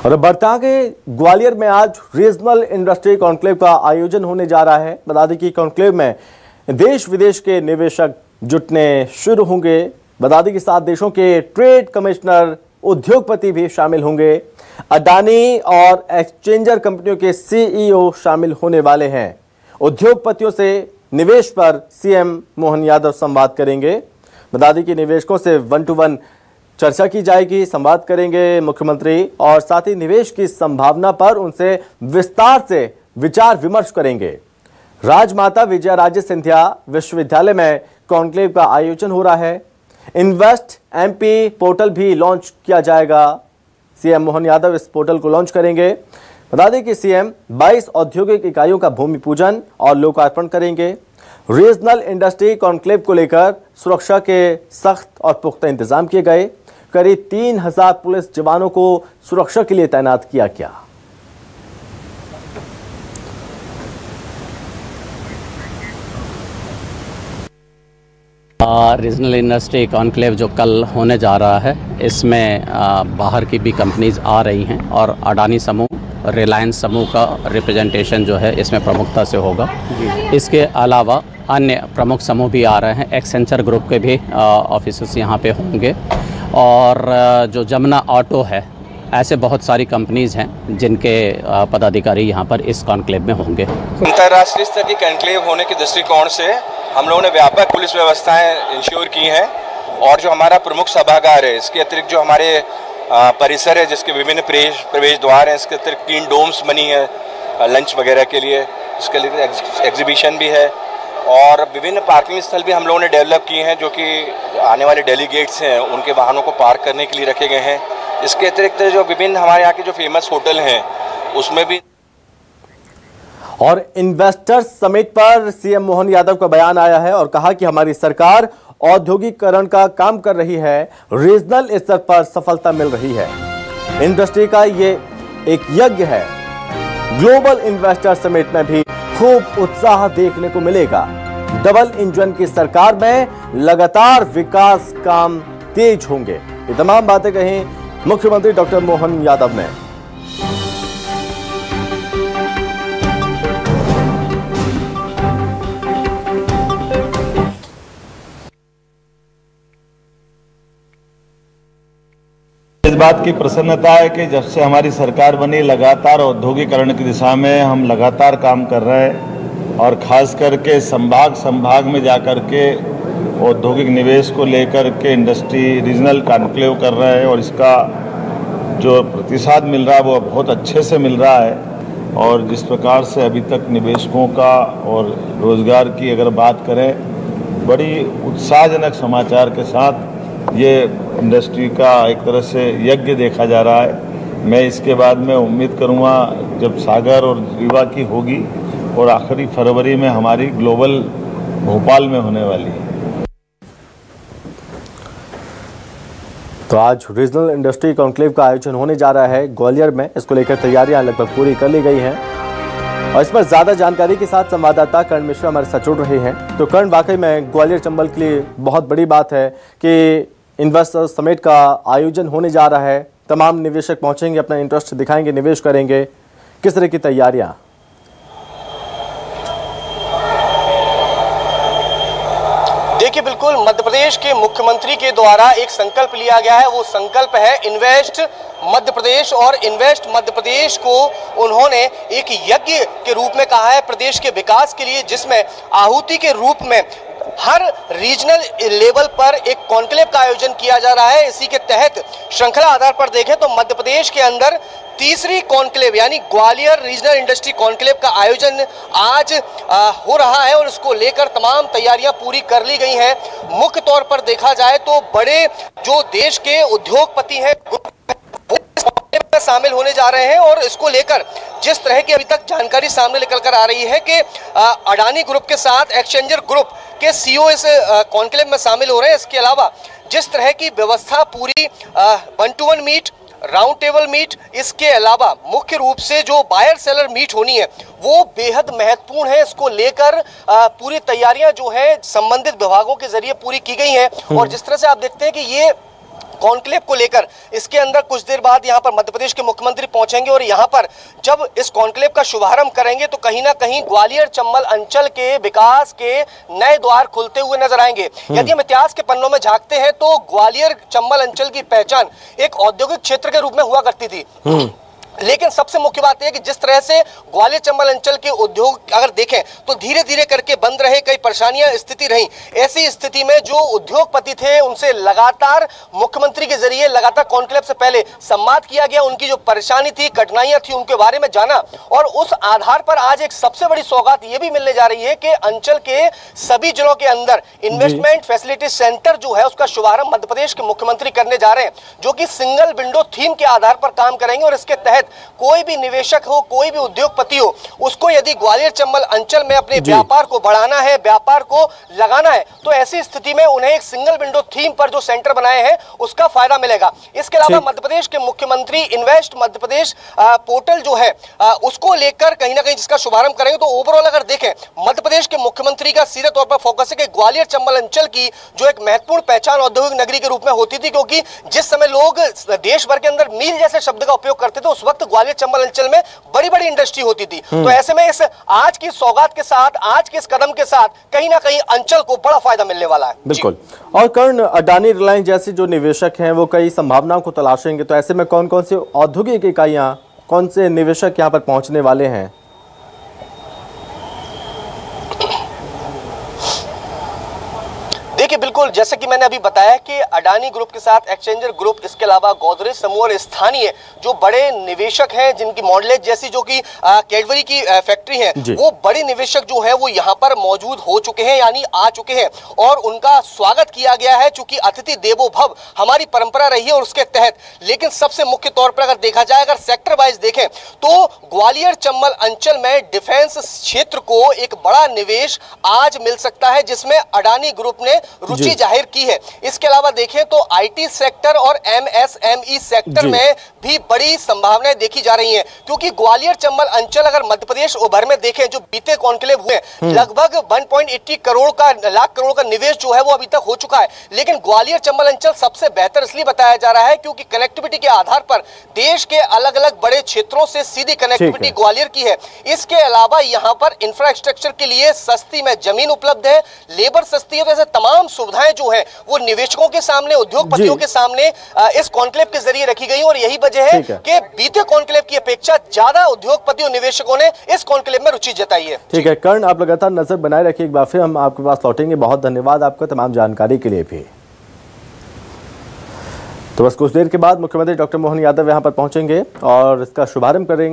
और अब बढ़ते आगे, ग्वालियर में आज रीजनल इंडस्ट्री कॉन्क्लेव का आयोजन होने जा रहा है। बता दें कि कॉन्क्लेव में देश विदेश के निवेशक जुटने शुरू होंगे। बता दें कि 7 देशों के ट्रेड कमिश्नर, उद्योगपति भी शामिल होंगे। अडानी और एक्सचेंजर कंपनियों के CEO शामिल होने वाले हैं। उद्योगपतियों से निवेश पर सीएम मोहन यादव संवाद करेंगे। बता दें कि निवेशकों से 1-to-1 चर्चा की जाएगी, संवाद करेंगे मुख्यमंत्री और साथ ही निवेश की संभावना पर उनसे विस्तार से विचार विमर्श करेंगे। राजमाता विजयाराजे सिंधिया विश्वविद्यालय में कॉन्क्लेव का आयोजन हो रहा है। इन्वेस्ट MP पोर्टल भी लॉन्च किया जाएगा। सीएम मोहन यादव इस पोर्टल को लॉन्च करेंगे। बता दें कि सीएम 22 औद्योगिक इकाइयों का भूमि पूजन और लोकार्पण करेंगे। रीजनल इंडस्ट्री कॉन्क्लेव को लेकर सुरक्षा के सख्त और पुख्ता इंतजाम किए गए। करीब 3000 पुलिस जवानों को सुरक्षा के लिए तैनात किया गया। रीजनल इंडस्ट्री कॉन्क्लेव जो कल होने जा रहा है, इसमें बाहर की भी कंपनीज आ रही हैं और अडानी समूह, रिलायंस समूह का रिप्रेजेंटेशन जो है इसमें प्रमुखता से होगा। इसके अलावा अन्य प्रमुख समूह भी आ रहे हैं। एक्सेंचर ग्रुप के भी ऑफिसर्स यहाँ पे होंगे और जो जमुना ऑटो है, ऐसे बहुत सारी कंपनीज हैं जिनके पदाधिकारी यहाँ पर इस कॉन्क्लेव में होंगे। अंतर्राष्ट्रीय स्तर की कॉन्क्लेव होने के दृष्टिकोण से हम लोगों ने व्यापक पुलिस व्यवस्थाएं इंश्योर की हैं और जो हमारा प्रमुख सभागार है, इसके अतिरिक्त जो हमारे परिसर है जिसके विभिन्न प्रवेश द्वार हैं, इसके अतिरिक्त 3 डोम्स बनी है लंच वगैरह के लिए, इसके लिए एग्जीबिशन भी है और विभिन्न पार्किंग स्थल भी हम लोगों ने डेवलप किए हैं जो कि आने वाले डेलीगेट्स हैं उनके वाहनों को पार्क करने के लिए रखे गए हैं। इसके अतिरिक्त जो विभिन्न हमारे यहाँ के जो फेमस होटल हैं उसमें भी। और इन्वेस्टर्स समिट पर सीएम मोहन यादव का बयान आया है और कहा कि हमारी सरकार औद्योगिकरण का काम कर रही है, रीजनल स्तर पर सफलता मिल रही है। इंडस्ट्री का ये एक यज्ञ है। ग्लोबल इन्वेस्टर समिट में भी खूब उत्साह देखने को मिलेगा। डबल इंजन की सरकार में लगातार विकास काम तेज होंगे। ये तमाम बातें कही मुख्यमंत्री डॉक्टर मोहन यादव ने। इस बात की प्रसन्नता है कि जब से हमारी सरकार बनी, लगातार औद्योगिकरण की दिशा में हम लगातार काम कर रहे हैं और खास करके संभाग में जाकर के औद्योगिक निवेश को लेकर के इंडस्ट्री रीजनल कॉन्क्लेव कर रहे हैं और इसका जो प्रतिसाद मिल रहा है वो बहुत अच्छे से मिल रहा है। और जिस प्रकार से अभी तक निवेशकों का और रोजगार की अगर बात करें, बड़ी उत्साहजनक समाचार के साथ ये इंडस्ट्री का एक तरह से यज्ञ देखा जा रहा है। मैं इसके बाद में उम्मीद करूँगा जब सागर और रीवा की होगी और आखिरी फरवरी में हमारी ग्लोबल भोपाल में होने वाली है। तो आज रीजनल इंडस्ट्री कॉन्क्लेव का आयोजन होने जा रहा है ग्वालियर में। इसको लेकर तैयारियां लगभग पूरी कर ली गई हैं और इस पर ज्यादा जानकारी के साथ संवाददाता कर्ण मिश्रा हमारे साथ जुड़ रहे हैं। तो कर्ण, वाकई में ग्वालियर चंबल के लिए बहुत बड़ी बात है कि इन्वेस्टर समिट का आयोजन होने जा रहा है। तमाम निवेशक पहुंचेंगे, अपना इंटरेस्ट दिखाएंगे, निवेश करेंगे। किस तरह की तैयारियां? देखिए, बिल्कुल मध्य प्रदेश के मुख्यमंत्री के द्वारा एक संकल्प लिया गया है। वो संकल्प है इन्वेस्ट मध्य प्रदेश और इन्वेस्ट मध्य प्रदेश को उन्होंने एक यज्ञ के रूप में कहा है प्रदेश के विकास के लिए, जिसमें आहुति के रूप में हर रीजनल लेवल पर एक कॉन्क्लेव का आयोजन किया जा रहा है। इसी के तहत श्रृंखला आधार पर देखें तो मध्य प्रदेश के अंदर तीसरी कॉन्क्लेव यानी ग्वालियर रीजनल इंडस्ट्री कॉन्क्लेव का आयोजन आज हो रहा है और इसको लेकर तमाम तैयारियां पूरी कर ली गई हैं। मुख्य तौर पर देखा जाए तो बड़े जो देश के उद्योगपति हैं में शामिल होने जा रहे हैं और इसको लेकर जिस तरह की अभी तक जानकारी सामने निकल कर आ रही है कि अडानी ग्रुप के साथ एक्सचेंजर ग्रुप के CEO इस कॉन्क्लेव में शामिल हो रहे हैं। इसके अलावा जिस तरह की व्यवस्था पूरी 1-to-1 meet, round table meet, इसके अलावा मुख्य रूप से जो बायर सेलर मीट होनी है वो बेहद महत्वपूर्ण है। इसको लेकर पूरी तैयारियां जो है संबंधित विभागों के जरिए पूरी की गई हैं और जिस तरह से आप देखते हैं कि ये कॉन्क्लेव को लेकर इसके अंदर कुछ देर बाद यहाँ पर मध्य प्रदेश के मुख्यमंत्री पहुंचेंगे और यहाँ पर जब इस कॉन्क्लेव का शुभारंभ करेंगे तो कहीं ना कहीं ग्वालियर चंबल अंचल के विकास के नए द्वार खुलते हुए नजर आएंगे। यदि हम इतिहास के पन्नों में झांकते हैं तो ग्वालियर चंबल अंचल की पहचान एक औद्योगिक क्षेत्र के रूप में हुआ करती थी, लेकिन सबसे मुख्य बात यह कि जिस तरह से ग्वालियर चंबल अंचल के उद्योग अगर देखें तो धीरे धीरे करके बंद रहे, कई परेशानियां स्थिति रही। ऐसी स्थिति में जो उद्योगपति थे उनसे लगातार मुख्यमंत्री के जरिए लगातार कॉन्क्लेव से पहले संवाद किया गया, उनकी जो परेशानी थी, कठिनाइयां थी, उनके बारे में जाना और उस आधार पर आज एक सबसे बड़ी सौगात यह भी मिलने जा रही है कि अंचल के सभी जिलों के अंदर इन्वेस्टमेंट फैसिलिटी सेंटर जो है उसका शुभारंभ मध्य प्रदेश के मुख्यमंत्री करने जा रहे हैं, जो कि सिंगल विंडो थीम के आधार पर काम करेंगे और इसके तहत कोई भी निवेशक हो, कोई भी उद्योगपति हो, उसको यदि ग्वालियर चंबल अंचल में अपने व्यापार को बढ़ाना है, व्यापार को लगाना है, तो ऐसी स्थिति में उन्हें एक सिंगल विंडो थीम पर जो सेंटर बनाए हैं उसका फायदा मिलेगा। इसके अलावा मध्य प्रदेश के मुख्यमंत्री इन्वेस्ट मध्य प्रदेश पोर्टल जो है उसको लेकर कहीं ना कहीं जिसका शुभारंभ करेंगे। तो ओवरऑल अगर देखें मध्य प्रदेश के मुख्यमंत्री का सीधे तौर पर फोकस है कि ग्वालियर चंबल अंचल की जो एक महत्वपूर्ण पहचान औद्योगिक नगरी के रूप में होती थी, क्योंकि जिस समय लोग देश भर के अंदर मील जैसे शब्द का उपयोग करते थे उस वक्त ग्वालियर चंबल अंचल में बड़ी बड़ी इंडस्ट्री होती थी। तो ऐसे में इस आज की सौगात के साथ, आज के इस कदम के साथ कहीं ना कहीं अंचल को बड़ा फायदा मिलने वाला है। बिल्कुल। और कर्ण, अडानी रिलायंस जैसे जो निवेशक हैं वो कई संभावनाओं को तलाशेंगे, तो ऐसे में कौन कौन से औद्योगिक इकाइयां, कौन से निवेशक यहां पर पहुंचने वाले हैं? देखिए बिल्कुल, जैसे कि मैंने अभी बताया कि अडानी ग्रुप के साथ एक्सचेंजर ग्रुप, इसके अलावा गोदरेज समूह और स्थानीय जो बड़े निवेशक हैं जिनकी मॉडलेज जैसी जो कि कैडबरी की फैक्ट्री है, वो बड़े निवेशक जो है वो यहाँ पर मौजूद हो चुके हैं, यानी आ चुके हैं और उनका स्वागत किया गया है, चूंकि अतिथि देवो भव हमारी परंपरा रही है और उसके तहत। लेकिन सबसे मुख्य तौर पर अगर देखा जाए, अगर सेक्टर वाइज देखें तो ग्वालियर चंबल अंचल में डिफेंस क्षेत्र को एक बड़ा निवेश आज मिल सकता है जिसमें अडानी ग्रुप ने रुचि जाहिर की है। इसके अलावा देखें तो आईटी सेक्टर और एमएसएमई सेक्टर में भी बड़ी संभावनाएं देखी जा रही हैं, क्योंकि ग्वालियर चंबल अंचल अगर मध्य प्रदेश भर में देखें जो बीते कॉन्क्लेव हुए लगभग 1.80 लाख करोड़ का निवेश जो है वो अभी तक हो चुका है। लेकिन ग्वालियर चंबल अंचल सबसे बेहतर इसलिए बताया जा रहा है क्योंकि कनेक्टिविटी के आधार पर देश के अलग अलग बड़े क्षेत्रों से सीधी कनेक्टिविटी ग्वालियर की है। इसके अलावा यहाँ पर इंफ्रास्ट्रक्चर के लिए सस्ती में जमीन उपलब्ध है, लेबर सस्ती है, तो ऐसे तमाम सुविधाएं जो है वो निवेशकों के सामने, उद्योगपतियों के सामने इस कॉन्क्लेव के जरिए रखी गई और यही वजह है कि बीते कॉन्क्लेव की अपेक्षा ज्यादा उद्योगपतियों, निवेशकों ने इस कॉन्क्लेव में रुचि जताई है। ठीक है कर्ण, आप लगातार नजर बनाए रखिए, एक बार फिर हम आपके पास लौटेंगे। बहुत धन्यवाद आपका तमाम जानकारी के लिए भी। तो बस कुछ देर के बाद मुख्यमंत्री डॉक्टर मोहन यादव यहां पर पहुंचेंगे और इसका शुभारंभ करेंगे।